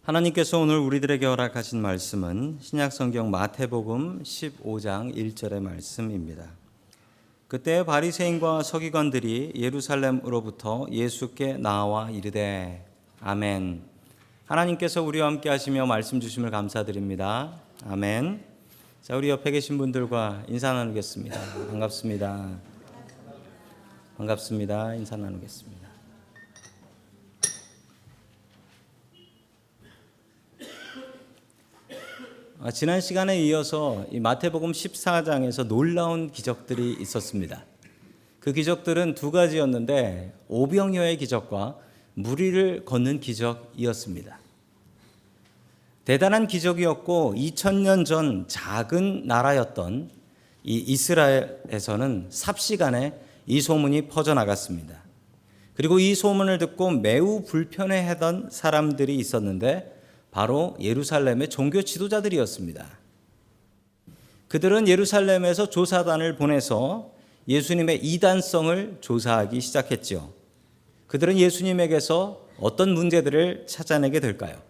하나님께서 오늘 우리들에게 허락하신 말씀은 신약성경 마태복음 15장 1절의 말씀입니다. 그때 바리새인과 서기관들이 예루살렘으로부터 예수께 나와 이르되 아멘. 하나님께서 우리와 함께 하시며 말씀 주심을 감사드립니다. 아멘. 자, 우리 옆에 계신 분들과 인사 나누겠습니다. 반갑습니다. 반갑습니다. 인사 나누겠습니다. 지난 시간에 이어서 이 마태복음 14장에서 놀라운 기적들이 있었습니다. 그 기적들은 두 가지였는데 오병이어의 기적과 무리를 걷는 기적이었습니다. 대단한 기적이었고 2000년 전 작은 나라였던 이 이스라엘에서는 삽시간에 이 소문이 퍼져나갔습니다. 그리고 이 소문을 듣고 매우 불편해하던 사람들이 있었는데 바로 예루살렘의 종교 지도자들이었습니다. 그들은 예루살렘에서 조사단을 보내서 예수님의 이단성을 조사하기 시작했죠. 그들은 예수님에게서 어떤 문제들을 찾아내게 될까요?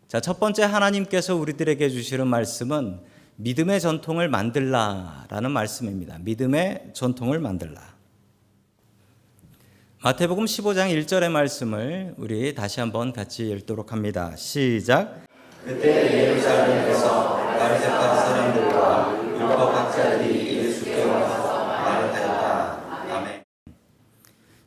자, 첫 번째 하나님께서 우리들에게 주시는 말씀은 믿음의 전통을 만들라라는 말씀입니다. 믿음의 전통을 만들라. 마태복음 15장 1절의 말씀을 우리 다시 한번 같이 읽도록 합니다. 시작. 그때 예루살렘에서 바리새파 사람들과 율법학자들이 예수께 와서 말을 하였다. 아멘.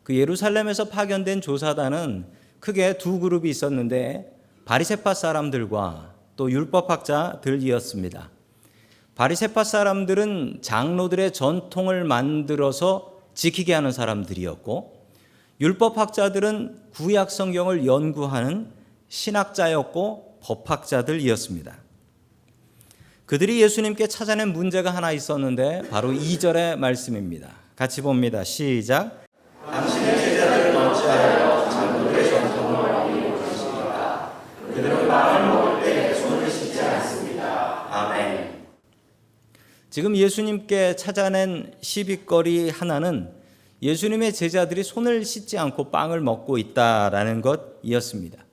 그 예루살렘에서 파견된 조사단은 크게 두 그룹이 있었는데 바리새파 사람들과 또 율법학자들이었습니다. 바리새파 사람들은 장로들의 전통을 만들어서 지키게 하는 사람들이었고 율법학자들은 구약 성경을 연구하는 신학자였고 법학자들이었습니다. 그들이 예수님께 찾아낸 문제가 하나 있었는데 바로 2절의 말씀입니다. 같이 봅니다. 시작. 당신의 제자들을 어찌하여 장로들의 전통을 어기는 것입니까? 그들은 빵을 먹을 때 손을 씻지 않습니다. 아멘. 지금 예수님께 찾아낸 시비거리 하나는 예수님의 제자들이 손을 씻지 않고 빵을 먹고 있다라는 것이었습니다.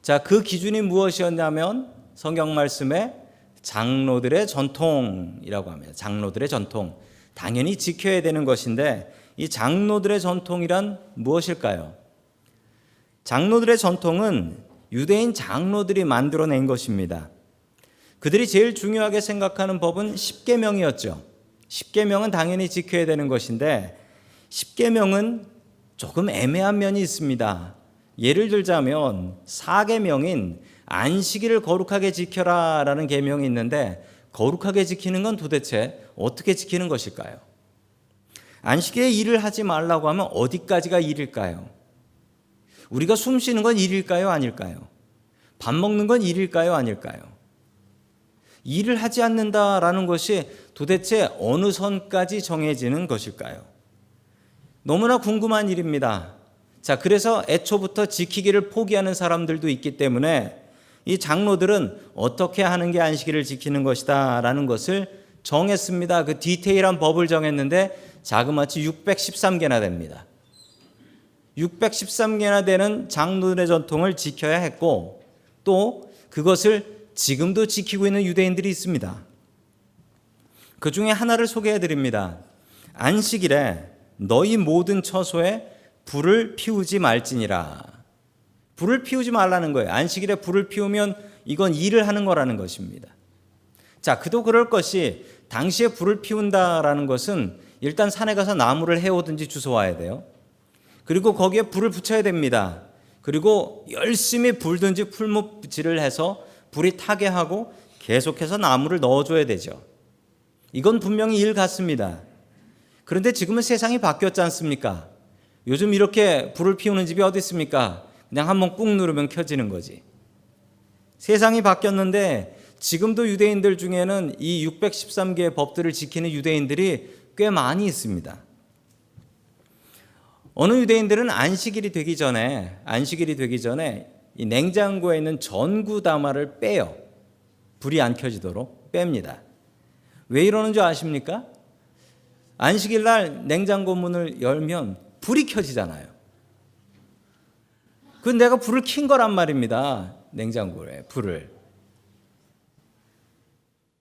자, 그 기준이 무엇이었냐면 성경 말씀에 장로들의 전통이라고 합니다. 장로들의 전통. 당연히 지켜야 되는 것인데 이 장로들의 전통이란 무엇일까요? 장로들의 전통은 유대인 장로들이 만들어낸 것입니다. 그들이 제일 중요하게 생각하는 법은 십계명이었죠. 십계명은 당연히 지켜야 되는 것인데 십계명은 조금 애매한 면이 있습니다. 예를 들자면 4계명인 안식일을 거룩하게 지켜라 라는 계명이 있는데 거룩하게 지키는 건 도대체 어떻게 지키는 것일까요? 안식일에 일을 하지 말라고 하면 어디까지가 일일까요? 우리가 숨 쉬는 건 일일까요? 아닐까요? 밥 먹는 건 일일까요? 아닐까요? 일을 하지 않는다라는 것이 도대체 어느 선까지 정해지는 것일까요? 너무나 궁금한 일입니다. 자, 그래서 애초부터 지키기를 포기하는 사람들도 있기 때문에 이 장로들은 어떻게 하는 게 안식일을 지키는 것이다 라는 것을 정했습니다. 그 디테일한 법을 정했는데 자그마치 613개나 됩니다. 613개나 되는 장로들의 전통을 지켜야 했고 또 그것을 지금도 지키고 있는 유대인들이 있습니다. 그 중에 하나를 소개해 드립니다. 안식일에 너희 모든 처소에 불을 피우지 말지니라. 불을 피우지 말라는 거예요. 안식일에 불을 피우면 이건 일을 하는 거라는 것입니다. 자, 그도 그럴 것이 당시에 불을 피운다라는 것은 일단 산에 가서 나무를 해오든지 주워와야 돼요. 그리고 거기에 불을 붙여야 됩니다. 그리고 열심히 불든지 풀무질을 해서 불이 타게 하고 계속해서 나무를 넣어줘야 되죠. 이건 분명히 일 같습니다. 그런데 지금은 세상이 바뀌었지 않습니까? 요즘 이렇게 불을 피우는 집이 어디 있습니까? 그냥 한번 꾹 누르면 켜지는 거지. 세상이 바뀌었는데 지금도 유대인들 중에는 이 613개의 법들을 지키는 유대인들이 꽤 많이 있습니다. 어느 유대인들은 안식일이 되기 전에 이 냉장고에 있는 전구다마를 빼요. 불이 안 켜지도록 뺍니다. 왜 이러는 줄 아십니까? 안식일 날 냉장고 문을 열면 불이 켜지잖아요. 그 내가 불을 킨 거란 말입니다. 냉장고에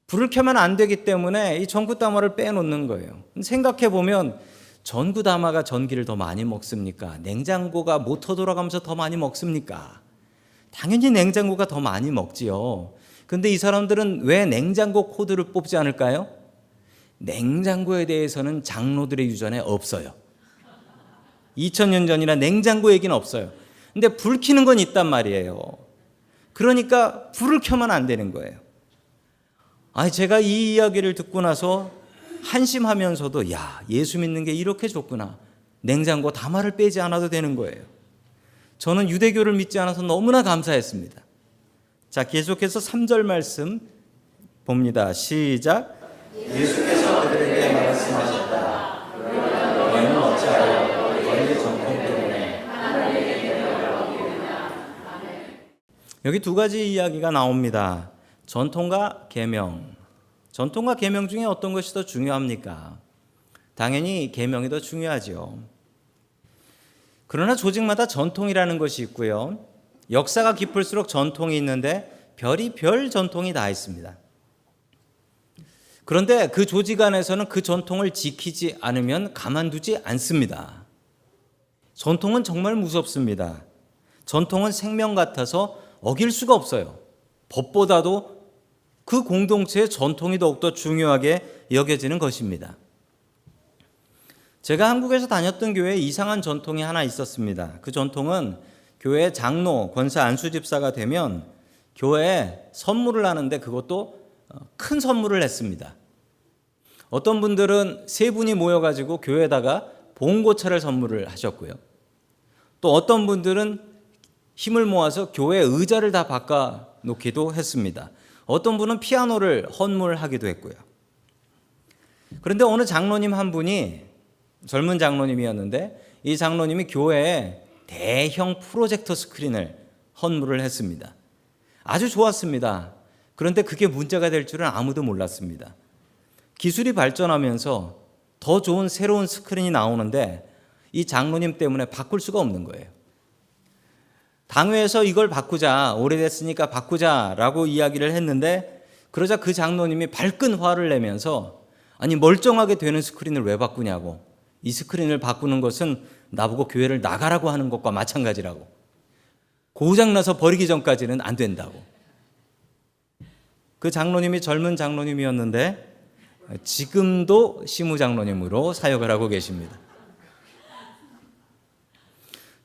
불을 켜면 안 되기 때문에 이 전구담화를 빼놓는 거예요. 생각해 보면 전구담화가 전기를 더 많이 먹습니까? 냉장고가 모터 돌아가면서 더 많이 먹습니까? 당연히 냉장고가 더 많이 먹지요. 근데 이 사람들은 왜 냉장고 코드를 뽑지 않을까요? 냉장고에 대해서는 장로들의 유전에 없어요. 2000년 전이나 냉장고 얘기는 없어요. 근데 불 켜는 건 있단 말이에요. 그러니까 불을 켜면 안 되는 거예요. 제가 이 이야기를 듣고 나서 한심하면서도 예수 믿는 게 이렇게 좋구나. 냉장고 담화를 빼지 않아도 되는 거예요. 저는 유대교를 믿지 않아서 너무나 감사했습니다. 자, 계속해서 3절 말씀 봅니다. 시작. 예수께서 그들에게 말씀하셨다. 너희는 어찌하여 너희의 전통 때문에 여기 두 가지 이야기가 나옵니다. 전통과 계명. 전통과 계명 중에 어떤 것이 더 중요합니까? 당연히 계명이 더 중요하죠. 그러나 조직마다 전통이라는 것이 있고요. 역사가 깊을수록 전통이 있는데 별의별 전통이 다 있습니다. 그런데 그 조직 안에서는 그 전통을 지키지 않으면 가만두지 않습니다. 전통은 정말 무섭습니다. 전통은 생명 같아서 어길 수가 없어요. 법보다도 그 공동체의 전통이 더욱더 중요하게 여겨지는 것입니다. 제가 한국에서 다녔던 교회에 이상한 전통이 하나 있었습니다. 그 전통은 교회 장로, 권사, 안수집사가 되면 교회에 선물을 하는데 그것도 큰 선물을 했습니다. 어떤 분들은 세 분이 모여가지고 교회에다가 봉고차를 선물을 하셨고요. 또 어떤 분들은 힘을 모아서 교회 의자를 다 바꿔놓기도 했습니다. 어떤 분은 피아노를 헌물하기도 했고요. 그런데 어느 장로님 한 분이 젊은 장로님이었는데 이 장로님이 교회에 대형 프로젝터 스크린을 헌물을 했습니다. 아주 좋았습니다. 그런데 그게 문제가 될 줄은 아무도 몰랐습니다. 기술이 발전하면서 더 좋은 새로운 스크린이 나오는데 이 장로님 때문에 바꿀 수가 없는 거예요. 당회에서 이걸 바꾸자, 오래됐으니까 바꾸자라고 이야기를 했는데 그러자 그 장로님이 발끈 화를 내면서 아니 멀쩡하게 되는 스크린을 왜 바꾸냐고. 이 스크린을 바꾸는 것은 나보고 교회를 나가라고 하는 것과 마찬가지라고. 고장나서 버리기 전까지는 안 된다고. 그 장로님이 젊은 장로님이었는데 지금도 시무장로님으로 사역을 하고 계십니다.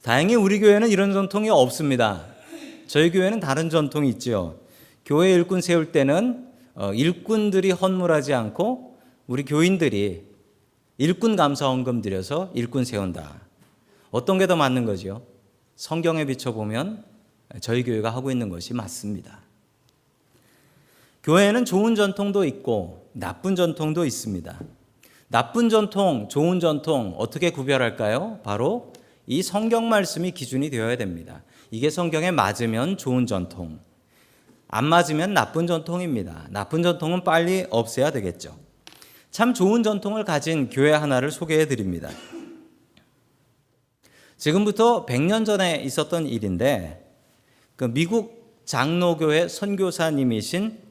다행히 우리 교회는 이런 전통이 없습니다. 저희 교회는 다른 전통이 있죠. 교회 일꾼 세울 때는 일꾼들이 헌물하지 않고 우리 교인들이 일꾼 감사 헌금 드려서 일꾼 세운다. 어떤 게 더 맞는 거죠? 성경에 비춰보면 저희 교회가 하고 있는 것이 맞습니다. 교회에는 좋은 전통도 있고 나쁜 전통도 있습니다. 나쁜 전통, 좋은 전통 어떻게 구별할까요? 바로 이 성경 말씀이 기준이 되어야 됩니다. 이게 성경에 맞으면 좋은 전통, 안 맞으면 나쁜 전통입니다. 나쁜 전통은 빨리 없애야 되겠죠. 참 좋은 전통을 가진 교회 하나를 소개해 드립니다. 지금부터 100년 전에 있었던 일인데 그 미국 장로교회 선교사님이신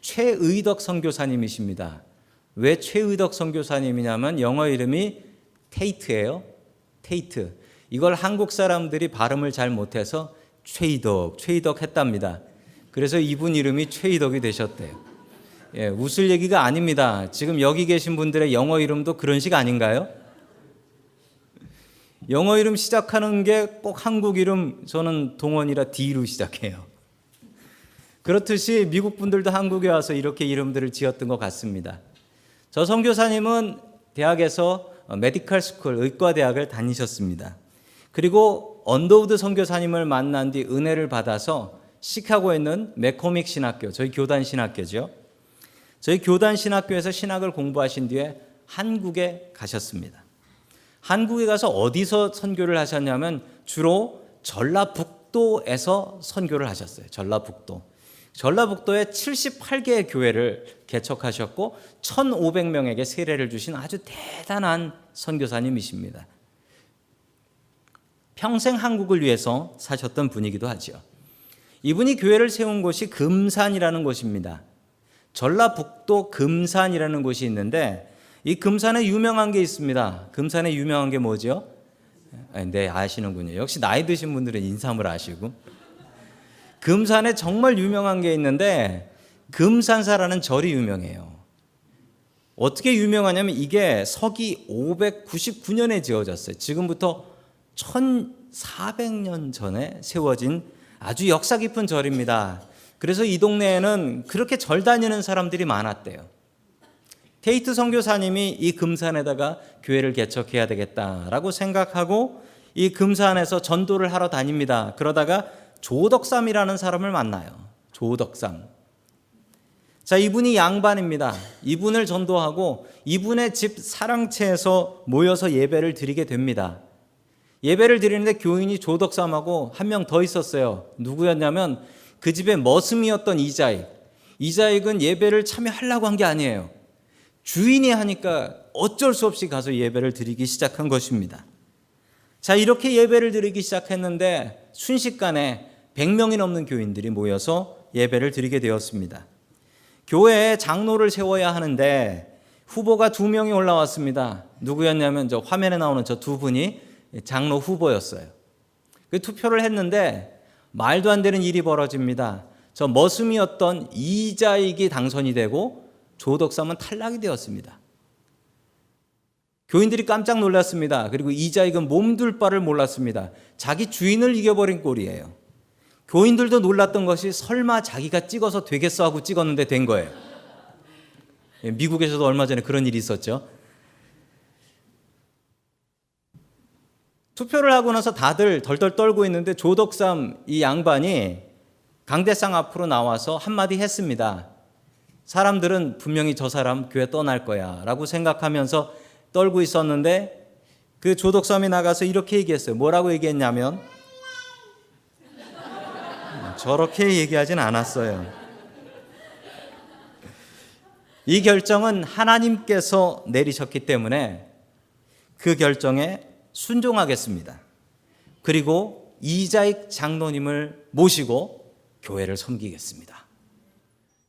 최의덕 선교사님이십니다. 왜 최의덕 선교사님이냐면 영어 이름이 테이트예요. 테이트. 이걸 한국 사람들이 발음을 잘 못해서 최의덕 했답니다. 그래서 이분 이름이 최의덕이 되셨대요. 웃을 얘기가 아닙니다. 지금 여기 계신 분들의 영어 이름도 그런 식 아닌가요? 영어 이름 시작하는 게 꼭 한국 이름, 저는 동원이라 D로 시작해요. 그렇듯이 미국 분들도 한국에 와서 이렇게 이름들을 지었던 것 같습니다. 저 선교사님은 대학에서 메디컬 스쿨, 의과대학을 다니셨습니다. 그리고 언더우드 선교사님을 만난 뒤 은혜를 받아서 시카고에 있는 맥코믹 신학교, 저희 교단 신학교죠. 저희 교단 신학교에서 신학을 공부하신 뒤에 한국에 가셨습니다. 한국에 가서 어디서 선교를 하셨냐면 주로 전라북도에서 선교를 하셨어요. 전라북도에 78개의 교회를 개척하셨고 1,500명에게 세례를 주신 아주 대단한 선교사님이십니다. 평생 한국을 위해서 사셨던 분이기도 하죠. 이분이 교회를 세운 곳이 금산이라는 곳입니다. 전라북도 금산이라는 곳이 있는데 이 금산에 유명한 게 있습니다. 금산에 유명한 게 뭐죠? 네, 아시는군요. 역시 나이 드신 분들은 인삼을 아시고. 금산에 정말 유명한 게 있는데 금산사라는 절이 유명해요. 어떻게 유명하냐면 이게 서기 599년에 지어졌어요. 지금부터 1400년 전에 세워진 아주 역사 깊은 절입니다. 그래서 이 동네에는 그렇게 절 다니는 사람들이 많았대요. 테이트 선교사님이 이 금산에다가 교회를 개척해야 되겠다라고 생각하고 이 금산에서 전도를 하러 다닙니다. 그러다가 조덕삼이라는 사람을 만나요. 조덕삼. 자, 이분이 양반입니다. 이분을 전도하고 이분의 집 사랑채에서 모여서 예배를 드리게 됩니다. 예배를 드리는데 교인이 조덕삼하고 한 명 더 있었어요. 누구였냐면 그 집의 머슴이었던 이자익. 이자익은 예배를 참여하려고 한 게 아니에요. 주인이 하니까 어쩔 수 없이 가서 예배를 드리기 시작한 것입니다. 자, 이렇게 예배를 드리기 시작했는데 순식간에 100명이 넘는 교인들이 모여서 예배를 드리게 되었습니다. 교회에 장로를 세워야 하는데 후보가 2명이 올라왔습니다. 누구였냐면 저 화면에 나오는 저 두 분이 장로 후보였어요. 그 투표를 했는데 말도 안 되는 일이 벌어집니다. 저 머슴이었던 이자익이 당선이 되고 조덕삼은 탈락이 되었습니다. 교인들이 깜짝 놀랐습니다. 그리고 이자익은 몸둘 바를 몰랐습니다. 자기 주인을 이겨버린 꼴이에요. 교인들도 놀랐던 것이 설마 자기가 찍어서 되겠어 하고 찍었는데 된 거예요. 미국에서도 얼마 전에 그런 일이 있었죠. 투표를 하고 나서 다들 덜덜 떨고 있는데 조덕삼 이 양반이 강대상 앞으로 나와서 한마디 했습니다. 사람들은 분명히 저 사람 교회 떠날 거야 라고 생각하면서 떨고 있었는데 그 조덕삼이 나가서 이렇게 얘기했어요. 뭐라고 얘기했냐면 저렇게 얘기하진 않았어요. 이 결정은 하나님께서 내리셨기 때문에 그 결정에 순종하겠습니다. 그리고 이자익 장로님을 모시고 교회를 섬기겠습니다.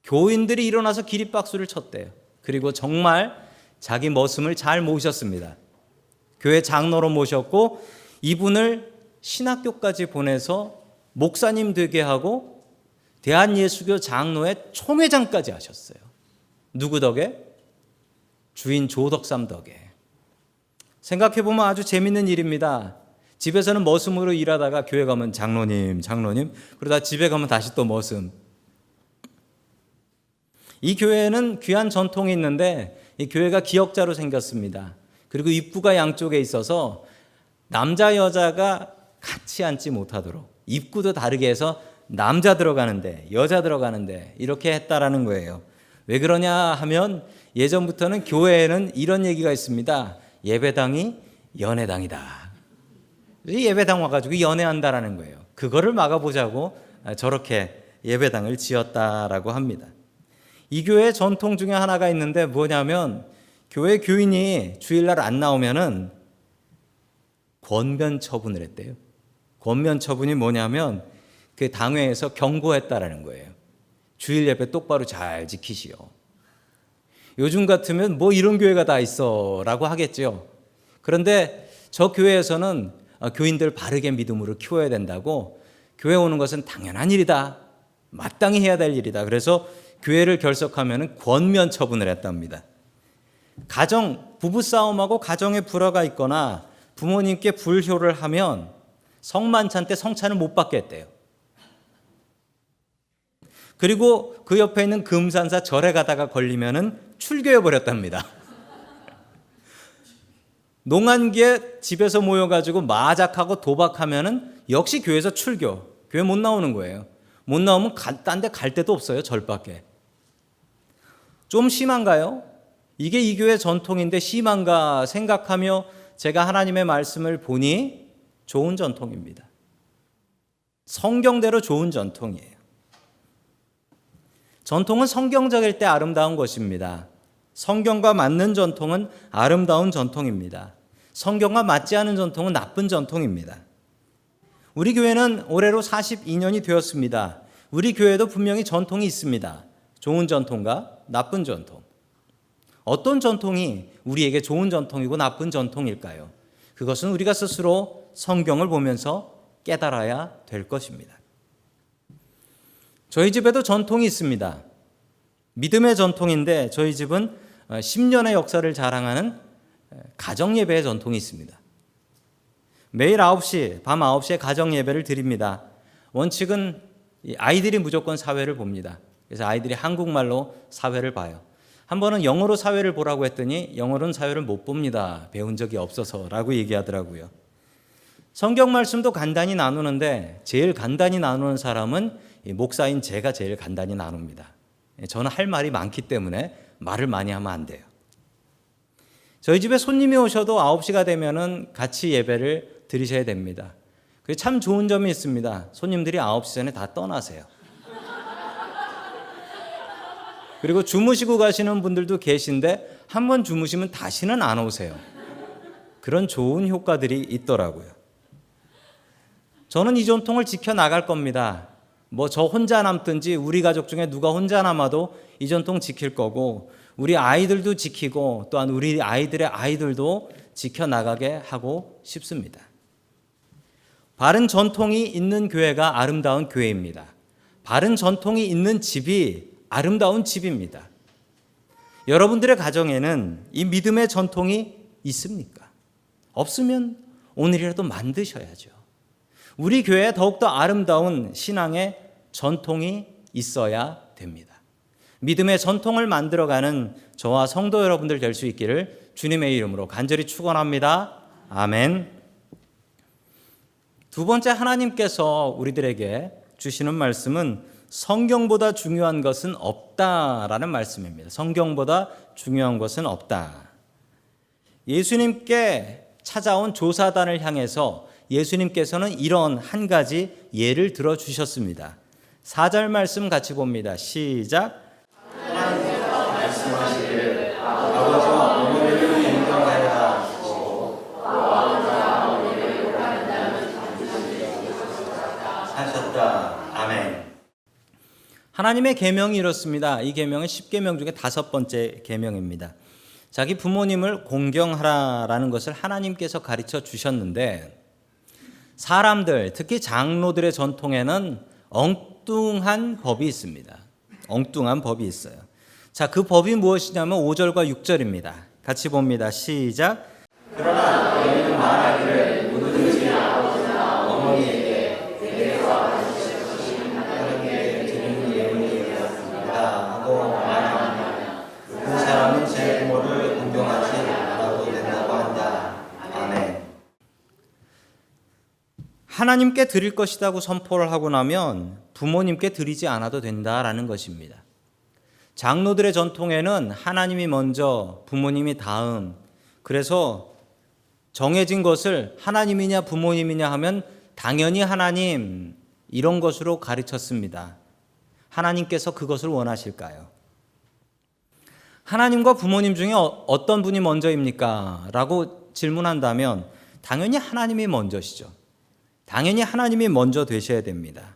교인들이 일어나서 기립박수를 쳤대요. 그리고 정말 자기 머슴을 잘 모셨습니다. 교회 장로로 모셨고 이분을 신학교까지 보내서 목사님 되게 하고 대한예수교 장로회 총회장까지 하셨어요. 누구 덕에? 주인 조덕삼 덕에. 생각해보면 아주 재밌는 일입니다. 집에서는 머슴으로 일하다가 교회 가면 장로님, 장로님, 그러다 집에 가면 다시 또 머슴. 이 교회는 귀한 전통이 있는데 이 교회가 기역자로 생겼습니다. 그리고 입구가 양쪽에 있어서 남자 여자가 같이 앉지 못하도록 입구도 다르게 해서 남자 들어가는데 여자 들어가는데 이렇게 했다라는 거예요. 왜 그러냐 하면 예전부터는 교회에는 이런 얘기가 있습니다. 예배당이 연애당이다. 예배당 와가지고 연애한다라는 거예요. 그거를 막아보자고 저렇게 예배당을 지었다라고 합니다. 이 교회의 전통 중에 하나가 있는데 뭐냐면 교회 교인이 주일날 안 나오면은 권면 처분을 했대요. 권면 처분이 뭐냐면 그 당회에서 경고했다라는 거예요. 주일 예배 똑바로 잘 지키시오. 요즘 같으면 뭐 이런 교회가 다 있어 라고 하겠죠. 그런데 저 교회에서는 교인들 바르게 믿음으로 키워야 된다고 교회 오는 것은 당연한 일이다. 마땅히 해야 될 일이다. 그래서 교회를 결석하면 권면 처분을 했답니다. 가정, 부부싸움하고 가정에 불화가 있거나 부모님께 불효를 하면 성만찬 때 성찬을 못 받게 했대요. 그리고 그 옆에 있는 금산사 절에 가다가 걸리면은 출교해 버렸답니다. 농한기에 집에서 모여가지고 마작하고 도박하면은 역시 교회에서 출교, 교회 못 나오는 거예요. 못 나오면 딴 데 갈 데도 없어요, 절밖에. 좀 심한가요? 이게 이 교회 전통인데 심한가 생각하며 제가 하나님의 말씀을 보니 좋은 전통입니다. 성경대로 좋은 전통이에요. 전통은 성경적일 때 아름다운 것입니다. 성경과 맞는 전통은 아름다운 전통입니다. 성경과 맞지 않은 전통은 나쁜 전통입니다. 우리 교회는 올해로 42년이 되었습니다. 우리 교회도 분명히 전통이 있습니다. 좋은 전통과 나쁜 전통. 어떤 전통이 우리에게 좋은 전통이고 나쁜 전통일까요? 그것은 우리가 스스로 성경을 보면서 깨달아야 될 것입니다. 저희 집에도 전통이 있습니다. 믿음의 전통인데 저희 집은 10년의 역사를 자랑하는 가정예배의 전통이 있습니다. 매일 9시, 밤 9시에 가정예배를 드립니다. 원칙은 아이들이 무조건 사회를 봅니다. 그래서 아이들이 한국말로 사회를 봐요. 한 번은 영어로 사회를 보라고 했더니 영어로는 사회를 못 봅니다. 배운 적이 없어서라고 얘기하더라고요. 성경 말씀도 간단히 나누는데 제일 간단히 나누는 사람은 목사인 제가 제일 간단히 나눕니다. 저는 할 말이 많기 때문에 말을 많이 하면 안 돼요. 저희 집에 손님이 오셔도 9시가 되면은 같이 예배를 드리셔야 됩니다. 그게 참 좋은 점이 있습니다. 손님들이 9시 전에 다 떠나세요. 그리고 주무시고 가시는 분들도 계신데 한 번 주무시면 다시는 안 오세요. 그런 좋은 효과들이 있더라고요. 저는 이 전통을 지켜나갈 겁니다. 뭐 저 혼자 남든지 우리 가족 중에 누가 혼자 남아도 이 전통 지킬 거고 우리 아이들도 지키고 또한 우리 아이들의 아이들도 지켜나가게 하고 싶습니다. 바른 전통이 있는 교회가 아름다운 교회입니다. 바른 전통이 있는 집이 아름다운 집입니다. 여러분들의 가정에는 이 믿음의 전통이 있습니까? 없으면 오늘이라도 만드셔야죠. 우리 교회에 더욱더 아름다운 신앙의 전통이 있어야 됩니다. 믿음의 전통을 만들어가는 저와 성도 여러분들 될 수 있기를 주님의 이름으로 간절히 축원합니다. 아멘. 두 번째, 하나님께서 우리들에게 주시는 말씀은 성경보다 중요한 것은 없다라는 말씀입니다. 성경보다 중요한 것은 없다. 예수님께 찾아온 조사단을 향해서 예수님께서는 이런 한 가지 예를 들어주셨습니다. 4절 말씀 같이 봅니다. 시작. 하나님께서 말씀하시기를 아버지와 어머니를 존경하여라 하시고 아버지와 어머니를 욕하는 자는 하셨다. 아멘. 하나님의 계명이 이렇습니다. 이 계명은 10계명 중에 5번째 계명입니다. 자기 부모님을 공경하라라는 것을 하나님께서 가르쳐 주셨는데 사람들, 특히 장로들의 전통에는 엉뚱한 법이 있습니다. 엉뚱한 법이 있어요. 자, 그 법이 무엇이냐면 5절과 6절입니다. 같이 봅니다. 시작. 그러나 너희는 말하기를 누구든지 아버지나 어머니에게 내게서 받으실 것이 하나님께 드리는 예물이 되었습니다 하고 말하면 그 사람은 제 부모를 공경하지 않아도 된다고 한다. 아멘. 하나님께 드릴 것이라고 선포를 하고 나면 부모님께 드리지 않아도 된다라는 것입니다. 장로들의 전통에는 하나님이 먼저, 부모님이 다음. 그래서 정해진 것을 하나님이냐 부모님이냐 하면 당연히 하나님, 이런 것으로 가르쳤습니다. 하나님께서 그것을 원하실까요? 하나님과 부모님 중에 어떤 분이 먼저입니까? 라고 질문한다면 당연히 하나님이 먼저시죠. 당연히 하나님이 먼저 되셔야 됩니다.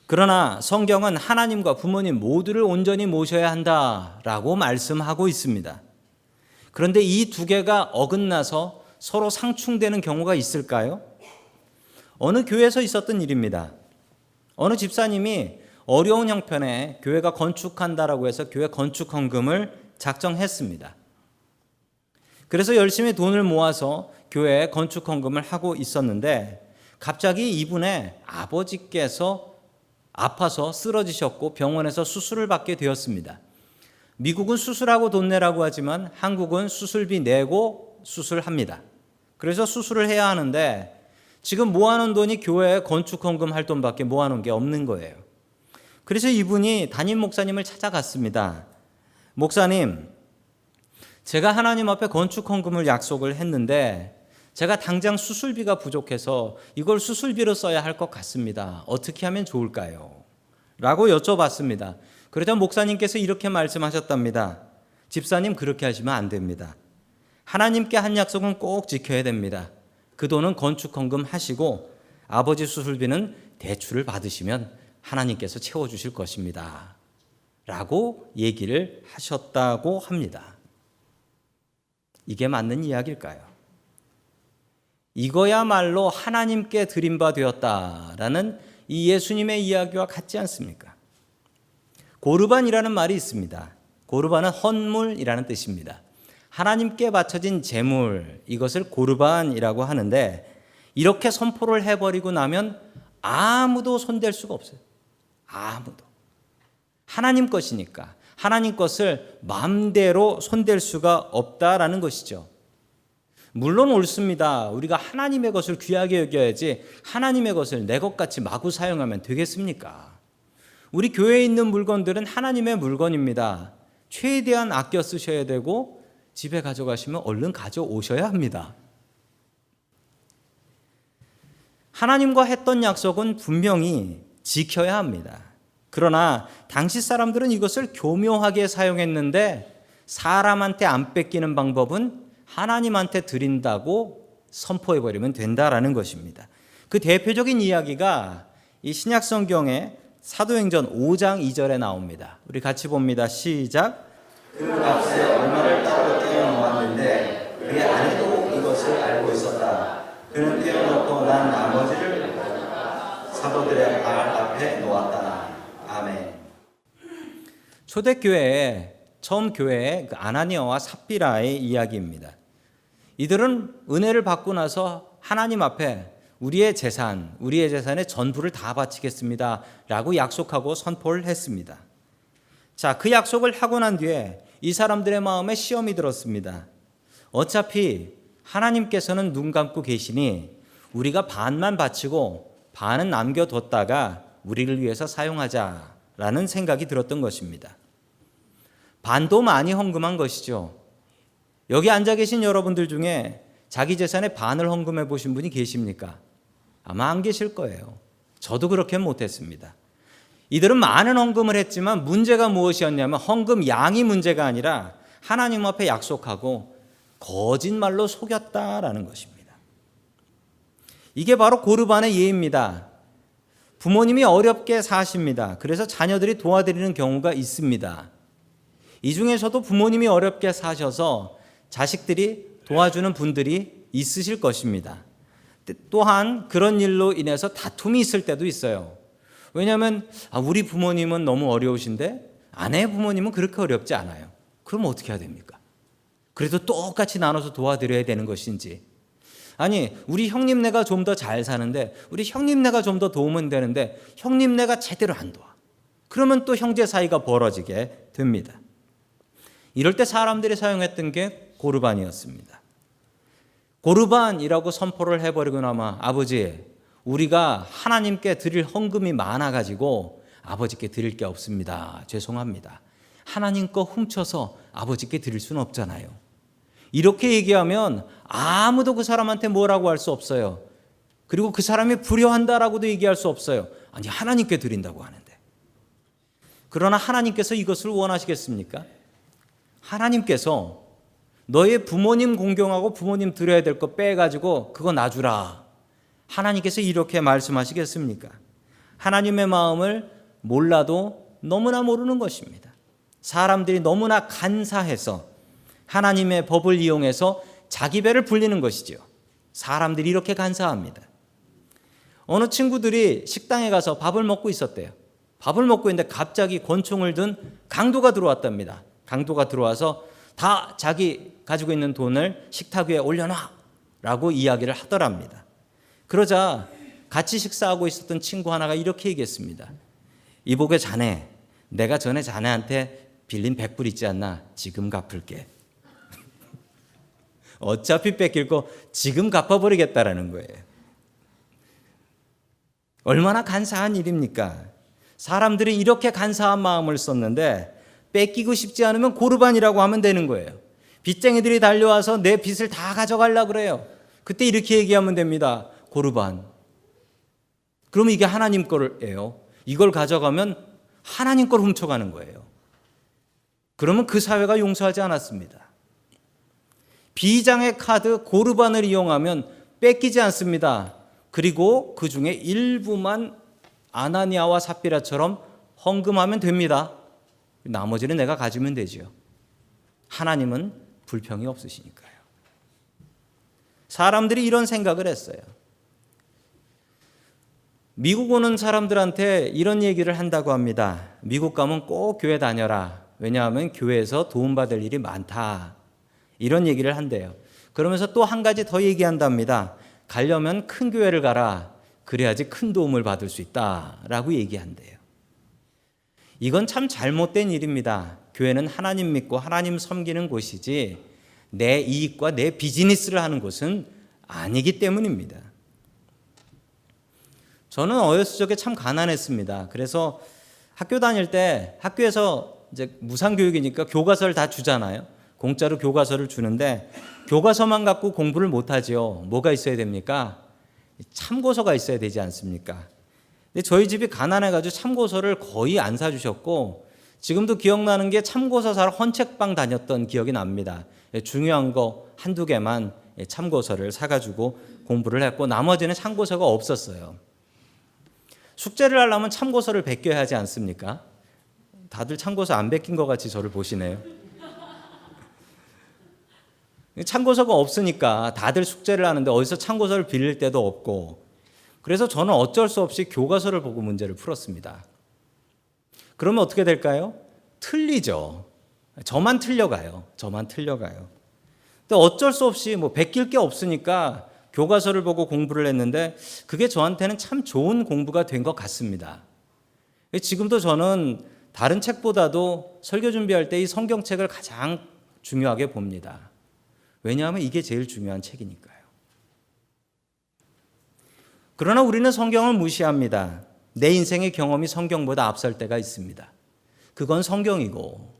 그러나 성경은 하나님과 부모님 모두를 온전히 모셔야 한다라고 말씀하고 있습니다. 그런데 이 두 개가 어긋나서 서로 상충되는 경우가 있을까요? 어느 교회에서 있었던 일입니다. 어느 집사님이 어려운 형편에 교회가 건축한다라고 해서 교회 건축 헌금을 작정했습니다. 그래서 열심히 돈을 모아서 교회에 건축 헌금을 하고 있었는데 갑자기 이분의 아버지께서 아파서 쓰러지셨고 병원에서 수술을 받게 되었습니다. 미국은 수술하고 돈 내라고 하지만 한국은 수술비 내고 수술합니다. 그래서 수술을 해야 하는데 지금 모아놓은 돈이 교회에 건축 헌금 할 돈밖에 모아놓은 게 없는 거예요. 그래서 이분이 담임 목사님을 찾아갔습니다. 목사님, 제가 하나님 앞에 건축 헌금을 약속을 했는데 제가 당장 수술비가 부족해서 이걸 수술비로 써야 할 것 같습니다. 어떻게 하면 좋을까요? 라고 여쭤봤습니다. 그러자 목사님께서 이렇게 말씀하셨답니다. 집사님, 그렇게 하시면 안 됩니다. 하나님께 한 약속은 꼭 지켜야 됩니다. 그 돈은 건축 헌금 하시고 아버지 수술비는 대출을 받으시면 하나님께서 채워주실 것입니다. 라고 얘기를 하셨다고 합니다. 이게 맞는 이야기일까요? 이거야말로 하나님께 드린 바 되었다라는 이 예수님의 이야기와 같지 않습니까? 고르반이라는 말이 있습니다. 고르반은 헌물이라는 뜻입니다. 하나님께 바쳐진 제물, 이것을 고르반이라고 하는데 이렇게 선포를 해버리고 나면 아무도 손댈 수가 없어요. 아무도. 하나님 것이니까 하나님 것을 마음대로 손댈 수가 없다라는 것이죠. 물론 옳습니다. 우리가 하나님의 것을 귀하게 여겨야지 하나님의 것을 내 것같이 마구 사용하면 되겠습니까? 우리 교회에 있는 물건들은 하나님의 물건입니다. 최대한 아껴 쓰셔야 되고 집에 가져가시면 얼른 가져오셔야 합니다. 하나님과 했던 약속은 분명히 지켜야 합니다. 그러나 당시 사람들은 이것을 교묘하게 사용했는데 사람한테 안 뺏기는 방법은 하나님한테 드린다고 선포해버리면 된다라는 것입니다. 그 대표적인 이야기가 이 신약성경의 사도행전 5장 2절에 나옵니다. 우리 같이 봅니다. 시작. 그 값에 얼마를 따로 떼어놓았는데 그의 아내도 이것을 알고 있었다. 그는 떼어놓고 난 나머지를 사도들의 발 앞에 놓았다. 아멘. 초대교회의 처음 교회의 그 아나니아와 삽비라의 이야기입니다. 이들은 은혜를 받고 나서 하나님 앞에 우리의 재산의 전부를 다 바치겠습니다 라고 약속하고 선포를 했습니다. 자, 그 약속을 하고 난 뒤에 이 사람들의 마음에 시험이 들었습니다. 어차피 하나님께서는 눈 감고 계시니 우리가 반만 바치고 반은 남겨뒀다가 우리를 위해서 사용하자라는 생각이 들었던 것입니다. 반도 많이 헌금한 것이죠. 여기 앉아 계신 여러분들 중에 자기 재산의 반을 헌금해 보신 분이 계십니까? 아마 안 계실 거예요. 저도 그렇게 못했습니다. 이들은 많은 헌금을 했지만 문제가 무엇이었냐면 헌금 양이 문제가 아니라 하나님 앞에 약속하고 거짓말로 속였다라는 것입니다. 이게 바로 고르반의 예입니다. 부모님이 어렵게 사십니다. 그래서 자녀들이 도와드리는 경우가 있습니다. 이 중에서도 부모님이 어렵게 사셔서 자식들이 도와주는 분들이 있으실 것입니다. 또한 그런 일로 인해서 다툼이 있을 때도 있어요. 왜냐하면 우리 부모님은 너무 어려우신데 아내 부모님은 그렇게 어렵지 않아요. 그럼 어떻게 해야 됩니까? 그래도 똑같이 나눠서 도와드려야 되는 것인지, 아니 우리 형님네가 좀 더 잘 사는데 우리 형님네가 좀 더 도우면 되는데 형님네가 제대로 안 도와. 그러면 또 형제 사이가 벌어지게 됩니다. 이럴 때 사람들이 사용했던 게 고르반이었습니다. 고르반이라고 선포를 해버리고 나면 아버지, 우리가 하나님께 드릴 헌금이 많아가지고 아버지께 드릴 게 없습니다. 죄송합니다. 하나님 거 훔쳐서 아버지께 드릴 수는 없잖아요. 이렇게 얘기하면 아무도 그 사람한테 뭐라고 할 수 없어요. 그리고 그 사람이 불효한다라고도 얘기할 수 없어요. 아니 하나님께 드린다고 하는데. 그러나 하나님께서 이것을 원하시겠습니까? 하나님께서 너의 부모님 공경하고 부모님 드려야 될 거 빼가지고 그거 놔주라. 하나님께서 이렇게 말씀하시겠습니까? 하나님의 마음을 몰라도 너무나 모르는 것입니다. 사람들이 너무나 간사해서 하나님의 법을 이용해서 자기 배를 불리는 것이죠. 사람들이 이렇게 간사합니다. 어느 친구들이 식당에 가서 밥을 먹고 있었대요. 밥을 먹고 있는데 갑자기 권총을 든 강도가 들어왔답니다. 강도가 들어와서 다 자기 가지고 있는 돈을 식탁 위에 올려놔 라고 이야기를 하더랍니다. 그러자 같이 식사하고 있었던 친구 하나가 이렇게 얘기했습니다. 이복의 자네, 내가 전에 자네한테 빌린 100불 있지 않나? 지금 갚을게. 어차피 뺏길 거 지금 갚아버리겠다라는 거예요. 얼마나 간사한 일입니까? 사람들이 이렇게 간사한 마음을 썼는데 뺏기고 싶지 않으면 고르반이라고 하면 되는 거예요. 빚쟁이들이 달려와서 내 빚을 다 가져가려고 그래요. 그때 이렇게 얘기하면 됩니다. 고르반. 그러면 이게 하나님 거예요. 이걸 가져가면 하나님 걸 훔쳐가는 거예요. 그러면 그 사회가 용서하지 않았습니다. 비장의 카드 고르반을 이용하면 뺏기지 않습니다. 그리고 그 중에 일부만 아나니아와 삽비라처럼 헌금하면 됩니다. 나머지는 내가 가지면 되지요. 하나님은 불평이 없으시니까요. 사람들이 이런 생각을 했어요. 미국 오는 사람들한테 이런 얘기를 한다고 합니다. 미국 가면 꼭 교회 다녀라. 왜냐하면 교회에서 도움받을 일이 많다. 이런 얘기를 한대요. 그러면서 또 한 가지 더 얘기한답니다. 가려면 큰 교회를 가라. 그래야지 큰 도움을 받을 수 있다라고 얘기한대요. 이건 참 잘못된 일입니다. 교회는 하나님 믿고 하나님 섬기는 곳이지 내 이익과 내 비즈니스를 하는 곳은 아니기 때문입니다. 저는 어렸을 적에 참 가난했습니다. 그래서 학교 다닐 때 학교에서 이제 무상교육이니까 교과서를 다 주잖아요. 공짜로 교과서를 주는데 교과서만 갖고 공부를 못하지요. 뭐가 있어야 됩니까? 참고서가 있어야 되지 않습니까? 근데 저희 집이 가난해가지고 참고서를 거의 안 사주셨고 지금도 기억나는 게 참고서 사러 헌책방 다녔던 기억이 납니다. 중요한 거 한두 개만 참고서를 사가지고 공부를 했고 나머지는 참고서가 없었어요. 숙제를 하려면 참고서를 베껴야 하지 않습니까? 다들 참고서 안 베낀 것 같이 저를 보시네요. 참고서가 없으니까 다들 숙제를 하는데 어디서 참고서를 빌릴 데도 없고 그래서 저는 어쩔 수 없이 교과서를 보고 문제를 풀었습니다. 그러면 어떻게 될까요? 틀리죠. 저만 틀려가요. 근데 어쩔 수 없이 베낄 게 없으니까 교과서를 보고 공부를 했는데 그게 저한테는 참 좋은 공부가 된 것 같습니다. 지금도 저는 다른 책보다도 설교 준비할 때 이 성경책을 가장 중요하게 봅니다. 왜냐하면 이게 제일 중요한 책이니까요. 그러나 우리는 성경을 무시합니다. 내 인생의 경험이 성경보다 앞설 때가 있습니다. 그건 성경이고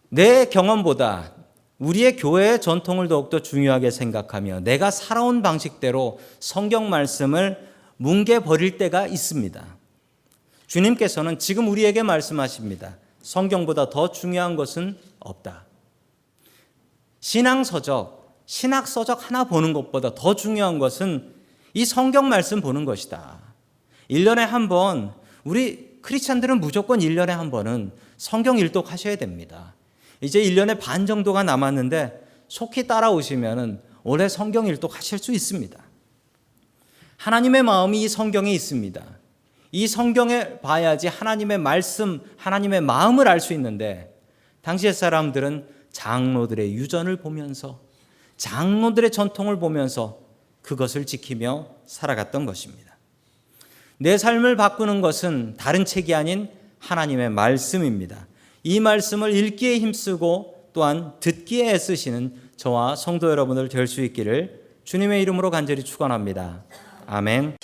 내 경험보다 우리의 교회의 전통을 더욱더 중요하게 생각하며 내가 살아온 방식대로 성경 말씀을 뭉개버릴 때가 있습니다. 주님께서는 지금 우리에게 말씀하십니다. 성경보다 더 중요한 것은 없다. 신학서적 하나 보는 것보다 더 중요한 것은 이 성경 말씀 보는 것이다. 1년에 한 번, 우리 크리스찬들은 무조건 1년에 한 번은 성경 일독하셔야 됩니다. 이제 1년의 반 정도가 남았는데 속히 따라오시면 올해 성경 일독하실 수 있습니다. 하나님의 마음이 이 성경에 있습니다. 이 성경에 봐야지 하나님의 말씀, 하나님의 마음을 알 수 있는데 당시의 사람들은 장로들의 유전을 보면서 장로들의 전통을 보면서 그것을 지키며 살아갔던 것입니다. 내 삶을 바꾸는 것은 다른 책이 아닌 하나님의 말씀입니다. 이 말씀을 읽기에 힘쓰고 또한 듣기에 애쓰시는 저와 성도 여러분들 될 수 있기를 주님의 이름으로 간절히 축원합니다. 아멘.